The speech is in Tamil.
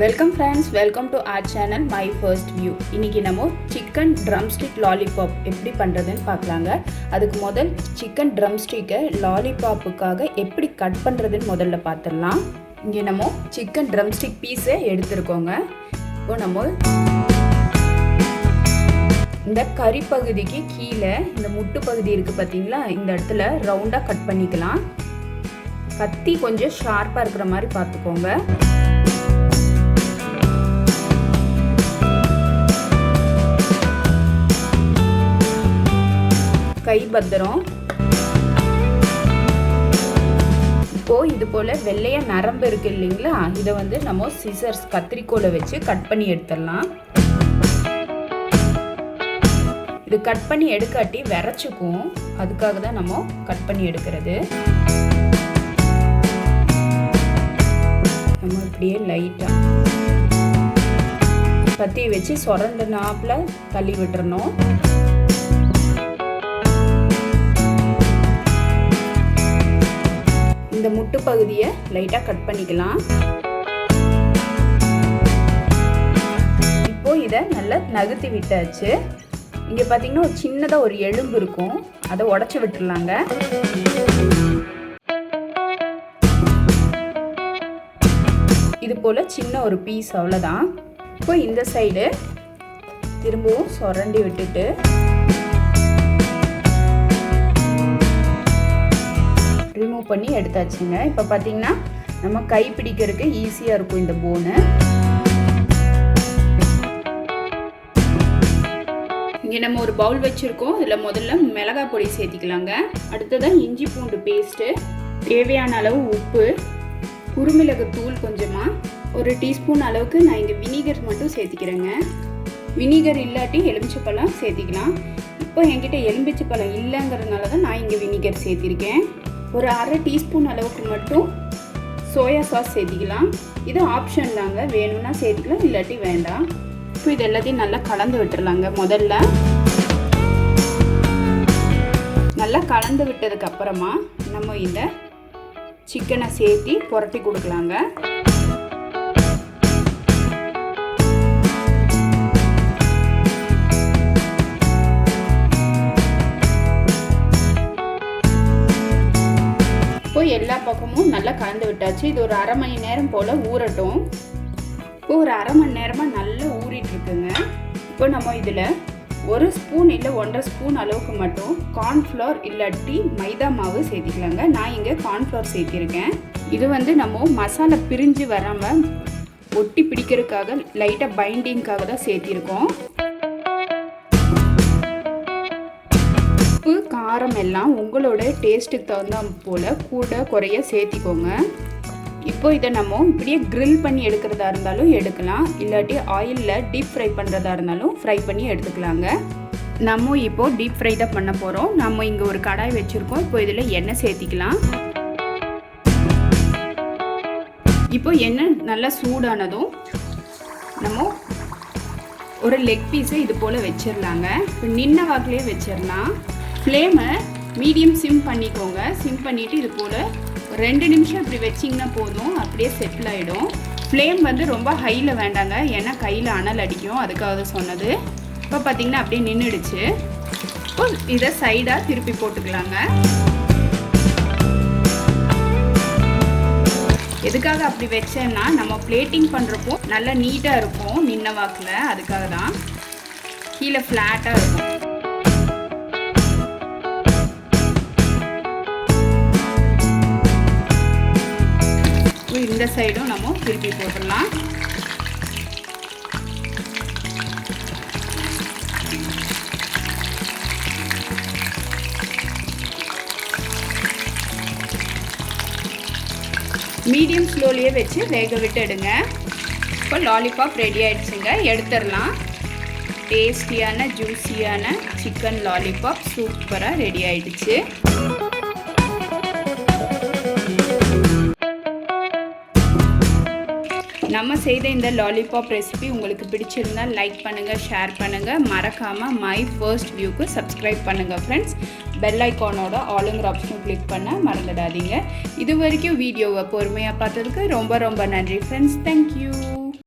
Welcome friends, welcome to our channel My First View. இன்னைக்கு நம்ம chicken drumstick lollipop எப்படி பண்றதுன்னு பார்க்கலாங்க. அதுக்கு முதல் chicken drumstick lollipopக்காக எப்படி கட் பண்றதுன்னு முதல்ல பார்த்திடலாம். இங்க நம்ம chicken drumstick piece எடுத்துக்கோங்க. இப்போ நம்ம இந்த கறி பகுதிக்கு கீழே இந்த முட்டு பகுதி இருக்கு பாத்தீங்களா, இந்த இடத்துல ரவுண்டா கட் பண்ணிக்கலாம். கத்தி கொஞ்சம் ஷார்ப்பா இருக்கிற மாதிரி பார்த்துக்கோங்க. கை பத்திரம். இப்போ இது போல வெள்ளையா நரம்பு இருக்கு இல்லைங்களா, இதை வந்து நம்ம சிசர்ஸ் கத்திரிக்கோலை வச்சு கட் பண்ணி எடுத்துடலாம். இது கட் பண்ணி எடுக்காட்டி விரைச்சுக்கும், அதுக்காக தான் நம்ம கட் பண்ணி எடுக்கிறது. நம்ம இப்படியே லைட்டா கத்தி வச்சு சொரண்ட நாப்புல தள்ளி விட்டுறணும். இந்த முட்டு பகுதியை லைட்டா கட் பண்ணிக்கலாம். இப்போ இதை நல்லா நகர்த்தி விட்டாச்சு. இங்க பாத்தீங்கன்னா ஒரு சின்னதா ஒரு எலும்பு இருக்கும், அதை உடைச்சு விட்டுறலாங்க. இது போல சின்ன ஒரு பீஸ், அவ்வளவுதான். இப்போ இந்த சைடு திரும்பவும் சொரண்டி விட்டுட்டு ரிமூவ் பண்ணி எடுத்தாச்சுங்க. இப்போ பார்த்தீங்கன்னா நம்ம கை பிடிக்கிறதுக்கு ஈஸியாக இருக்கும் இந்த போனு. இங்கே நம்ம ஒரு பவுல் வச்சுருக்கோம். இதில் முதல்ல மிளகாய் பொடி சேர்த்திக்கலாங்க. அடுத்ததான் இஞ்சி பூண்டு பேஸ்ட்டு, தேவையான அளவு உப்பு, குருமிளகு தூள் கொஞ்சமாக, ஒரு டீஸ்பூன் அளவுக்கு நான் இங்கே வினிகர் மட்டும் சேர்த்திக்கிறேங்க. வினிகர் இல்லாட்டி எலுமிச்சைப்பழம் சேர்த்திக்கலாம். இப்போ என்கிட்ட எலுமிச்சைப்பழம் இல்லைங்கிறதுனால தான் நான் இங்கே வினிகர் சேர்த்திருக்கேன். ஒரு அரை டீஸ்பூன் அளவுக்கு மட்டும் சோயா சாஸ் சேர்த்திக்கலாம். இது ஆப்ஷன் தாங்க, வேணும்னா சேர்த்திக்கலாம், இல்லாட்டி வேண்டாம். இப்போ இது எல்லாத்தையும் நல்லா கலந்து விட்டுறலாங்க. முதல்ல நல்லா கலந்து விட்டதுக்கு அப்புறமா நம்ம இந்த சிக்கனை சேர்த்தி புரட்டி கொடுக்கலாங்க. இப்போ எல்லா பக்கமும் நல்லா கலந்து விட்டாச்சு. இது ஒரு அரை மணி நேரம் போல் ஊறட்டும். இப்போ ஒரு அரை மணி நேரமாக நல்லா ஊறிட்டு இருக்குங்க. இப்போ நம்ம இதில் ஒரு ஸ்பூன் இல்லை 1.5 ஸ்பூன் அளவுக்கு மட்டும் கார்ன்ஃப்ளவர் இல்லாட்டி மைதா மாவு சேர்த்திக்கலாங்க. நான் இங்கே கார்ன்ஃப்ளவர் சேர்த்திருக்கேன். இது வந்து நம்ம மசாலா பிரிஞ்சு வராமல் ஒட்டி பிடிக்கிறதுக்காக லைட்டாக பைண்டிங்காக தான் சேர்த்திருக்கோம். உப்பு காரம் எல்லாம் உங்களோட டேஸ்ட்டுக்கு தகுந்த போல் கூட குறைய சேர்த்திக்கோங்க. இப்போ இதை நம்ம இப்படியே கிரில் பண்ணி எடுக்கிறதா இருந்தாலும் எடுக்கலாம், இல்லாட்டி ஆயிலில் டீப் ஃப்ரை பண்ணுறதா இருந்தாலும் ஃப்ரை பண்ணி எடுத்துக்கலாங்க. நம்ம இப்போ டீப் ஃப்ரை தான் பண்ண போகிறோம். நம்ம இங்கே ஒரு கடாய் வச்சுருக்கோம். இப்போ இதில் எண்ணெய் சேர்த்திக்கலாம். இப்போ எண்ணெய் நல்லா சூடானதும் நம்ம ஒரு லெக் பீஸை இது போல் வச்சிடலாங்க. இப்போ நின்ன வாக்கிலே வச்சிடலாம். ஃப்ளேமை மீடியம் சிம் பண்ணிக்கோங்க. சிம் பண்ணிவிட்டு இது போல் 2 நிமிஷம் இப்படி வச்சிங்கன்னா போதும், அப்படியே செட்டில் ஆகிடும். ஃப்ளேம் வந்து ரொம்ப ஹையில் வேண்டாங்க, ஏன்னா கையில் அனல் அடிக்கும், அதுக்காக சொன்னது. இப்போ பார்த்திங்கன்னா அப்படியே நின்றுடுச்சு. இப்போ இதை சைடாக திருப்பி போட்டுக்கலாங்க. எதுக்காக அப்படி வச்சேன்னா நம்ம பிளேட்டிங் பண்ணுறப்போ நல்லா நீட்டாக இருக்கும் நின்ன வாக்கில், அதுக்காக தான். கீழே ஃப்ளாட்டாக இருக்கும். இந்த சைடும் நம்ம திருப்பி போட்டுடலாம். மீடியம் ஸ்லோலியே வச்சு வேக விட்டு எடுங்க. இப்போ லாலிபாப் ரெடி ஆயிடுச்சுங்க, எடுத்துடலாம். டேஸ்டியான ஜூஸியான சிக்கன் லாலிபாப் சூப்பராக ரெடி ஆயிடுச்சு. நம்ம செய்த இந்த லாலிபாப் ரெசிபி உங்களுக்கு பிடிச்சிருந்தால் லைக் பண்ணுங்கள், ஷேர் பண்ணுங்கள், மறக்காமல் மை ஃபர்ஸ்ட் வியூக்கு சப்ஸ்கிரைப் பண்ணுங்கள் ஃப்ரெண்ட்ஸ். பெல் ஐக்கானோட ஆளுங்கிற ஆப்ஷனும் கிளிக் பண்ண மறந்துடாதீங்க. இது வரைக்கும் வீடியோவை பொறுமையாக பார்த்ததுக்கு ரொம்ப ரொம்ப நன்றி ஃப்ரெண்ட்ஸ். தேங்க்யூ.